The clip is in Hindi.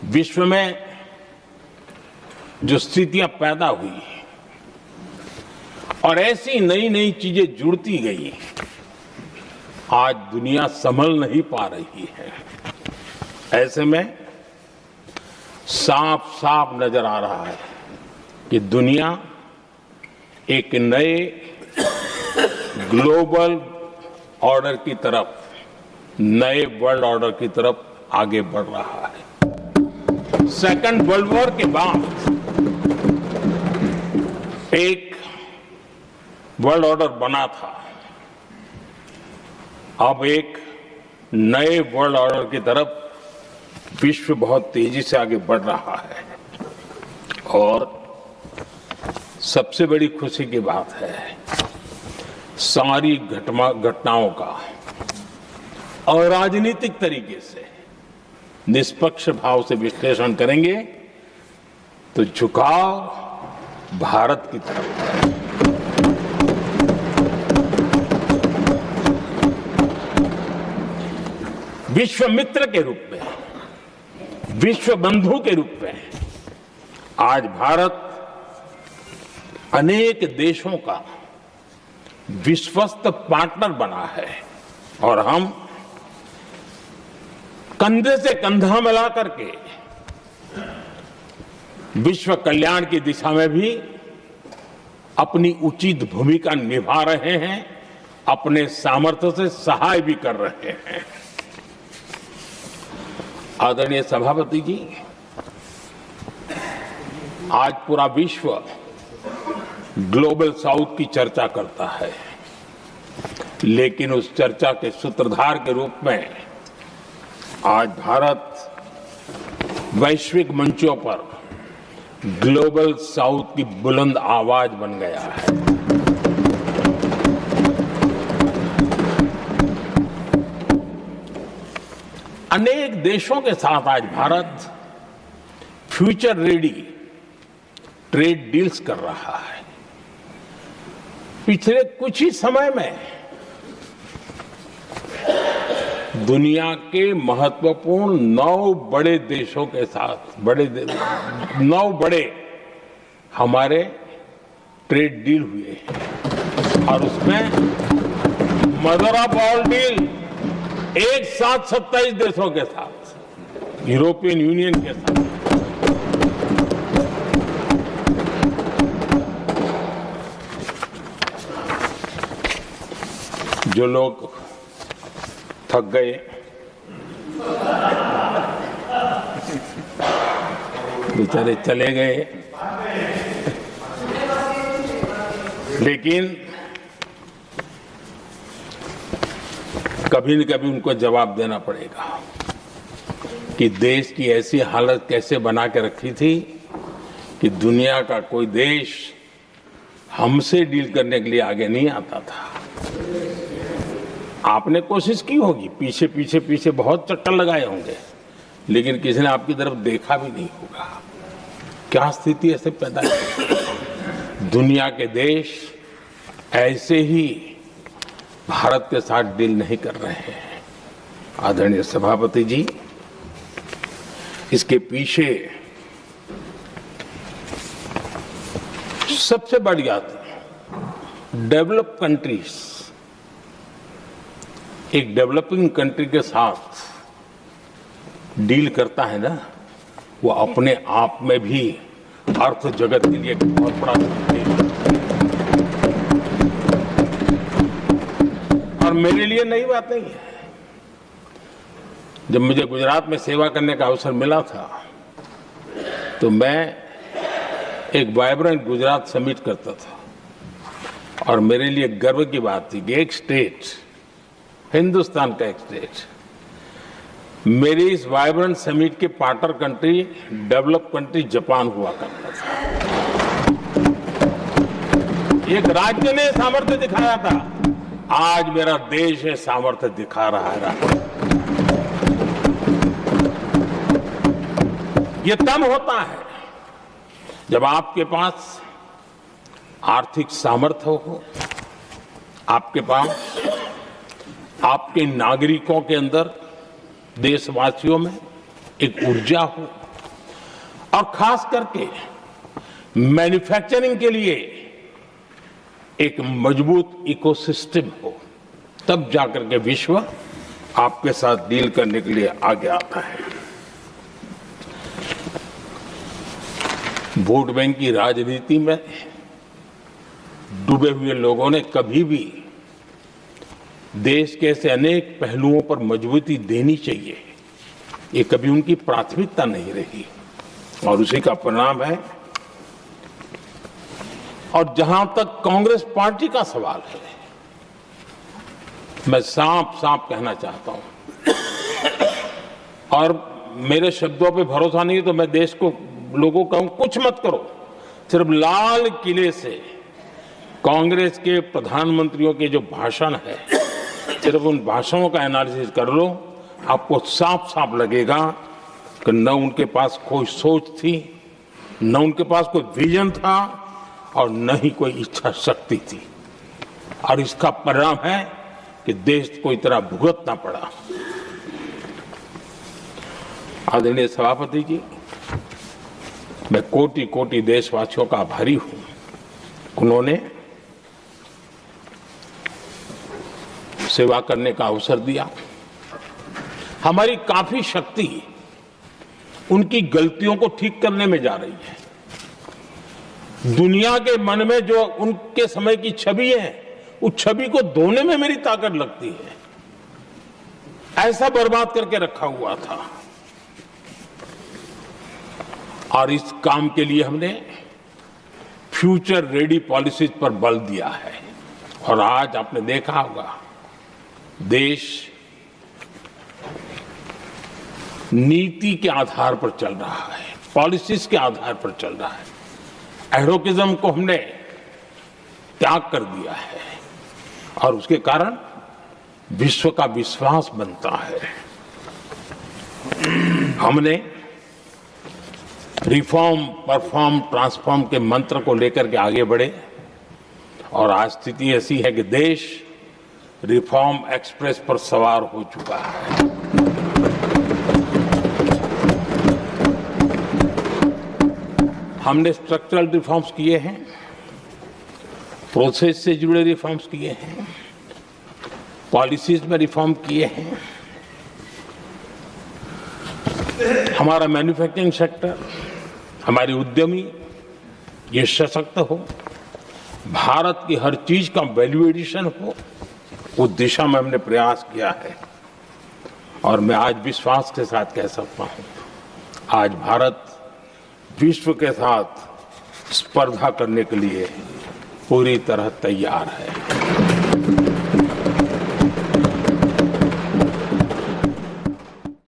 विश्व में जो स्थितियां पैदा हुई और ऐसी नई नई चीजें जुड़ती गई, आज दुनिया संभल नहीं पा रही है। ऐसे में साफ साफ नजर आ रहा है कि दुनिया एक नए ग्लोबल ऑर्डर की तरफ, नए वर्ल्ड ऑर्डर की तरफ आगे बढ़ रहा है। सेकंड वर्ल्ड वॉर के बाद एक वर्ल्ड ऑर्डर बना था, अब एक नए वर्ल्ड ऑर्डर की तरफ विश्व बहुत तेजी से आगे बढ़ रहा है। और सबसे बड़ी खुशी की बात है, सारी घटनाओं का और राजनीतिक तरीके से निष्पक्ष भाव से विश्लेषण करेंगे तो झुकाव भारत की तरफ है। विश्व मित्र के रूप में, विश्व बंधु के रूप में आज भारत अनेक देशों का विश्वस्त पार्टनर बना है और हम कंधे से कंधा मिला करके विश्व कल्याण की दिशा में भी अपनी उचित भूमिका निभा रहे हैं, अपने सामर्थ्य से सहाय भी कर रहे हैं। आदरणीय सभापति जी, आज पूरा विश्व ग्लोबल साउथ की चर्चा करता है, लेकिन उस चर्चा के सूत्रधार के रूप में आज भारत वैश्विक मंचों पर ग्लोबल साउथ की बुलंद आवाज बन गया है। अनेक देशों के साथ आज Bharat future ready trade deals कर रहा है। पिछले कुछ ही समय में दुनिया के महत्वपूर्ण 9 बड़े देशों के साथ 9 बड़े हमारे ट्रेड डील हुए हैं और उसमें मदर ऑफ ऑल डील एक साथ 27 देशों के साथ, यूरोपियन यूनियन के साथ। जो लोग थक गए, बेचारे चले गए, लेकिन कभी न कभी उनको जवाब देना पड़ेगा कि देश की ऐसी हालत कैसे बना के रखी थी कि दुनिया का कोई देश हमसे डील करने के लिए आगे नहीं आता था। आपने कोशिश की होगी, पीछे पीछे पीछे बहुत चक्कर लगाए होंगे, लेकिन किसी ने आपकी तरफ देखा भी नहीं होगा। क्या स्थिति ऐसे पैदा है? दुनिया के देश ऐसे ही भारत के साथ डील नहीं कर रहे हैं। आदरणीय सभापति जी, इसके पीछे सबसे बड़ी बात, डेवलप कंट्रीज एक डेवलपिंग कंट्री के साथ डील करता है ना, वो अपने आप में भी अर्थ जगत के लिए एक बहुत बड़ा है। और मेरे लिए नई बात नहीं है। जब मुझे गुजरात में सेवा करने का अवसर मिला था तो मैं एक वाइब्रेंट गुजरात समिट करता था और मेरे लिए गर्व की बात थी कि एक स्टेट, हिंदुस्तान का एक स्टेट, मेरी इस वाइब्रेंट समिट के partner country, develop country Japan हुआ करता था। एक राज्य ने सामर्थ्य दिखाया था, आज मेरा देश है सामर्थ्य दिखा रहा है। ये तब होता है जब आपके पास आर्थिक सामर्थ्य हो, आपके पास आपके नागरिकों के अंदर, देशवासियों में एक ऊर्जा हो, और खास करके मैन्युफैक्चरिंग के लिए एक मजबूत इकोसिस्टम हो, तब जाकर के विश्व आपके साथ डील करने के लिए आगे आता है। वोट बैंक की राजनीति में डूबे हुए लोगों ने कभी भी देश के ऐसे अनेक पहलुओं पर मजबूती देनी चाहिए, ये कभी उनकी प्राथमिकता नहीं रही और उसी का परिणाम है। और जहां तक कांग्रेस पार्टी का सवाल है, मैं साफ साफ कहना चाहता हूं और मेरे शब्दों पे भरोसा नहीं है तो मैं देश को लोगों को कहूं, कुछ मत करो, सिर्फ लाल किले से कांग्रेस के प्रधानमंत्रियों के जो भाषण है, सिर्फ उन भाषणों का एनालिसिस कर लो, आपको साफ साफ लगेगा कि न उनके पास कोई सोच थी, न उनके पास कोई विजन था और न ही कोई इच्छा शक्ति थी। और इसका परिणाम है कि देश को इतना भुगतना पड़ा। आदरणीय सभापति जी, मैं कोटि कोटि देशवासियों का आभारी हूं। उन्होंने सेवा करने का अवसर दिया। हमारी काफी शक्ति उनकी गलतियों को ठीक करने में जा रही है। दुनिया के मन में जो उनके समय की छवि है, उस छवि को धोने में मेरी ताकत लगती है। ऐसा बर्बाद करके रखा हुआ था और इस काम के लिए हमने फ्यूचर रेडी पॉलिसीज पर बल दिया है। और आज आपने देखा होगा, देश नीति के आधार पर चल रहा है, पॉलिसीज के आधार पर चल रहा है। एडोकिज्म को हमने त्याग कर दिया है और उसके कारण विश्व का विश्वास बनता है। हमने रिफॉर्म, परफॉर्म, ट्रांसफॉर्म के मंत्र को लेकर के आगे बढ़े और आज स्थिति ऐसी है कि देश रिफॉर्म एक्सप्रेस पर सवार हो चुका है। हमने स्ट्रक्चरल रिफॉर्म्स किए हैं, प्रोसेस से जुड़े रिफॉर्म्स किए हैं, पॉलिसीज में रिफॉर्म किए हैं। हमारा मैन्युफैक्चरिंग सेक्टर, हमारे उद्यमी ये सशक्त हो, भारत की हर चीज का वैल्यू एडिशन हो, उस दिशा में हमने प्रयास किया है। और मैं आज विश्वास के साथ कह सकता हूं, आज भारत विश्व के साथ स्पर्धा करने के लिए पूरी तरह तैयार है।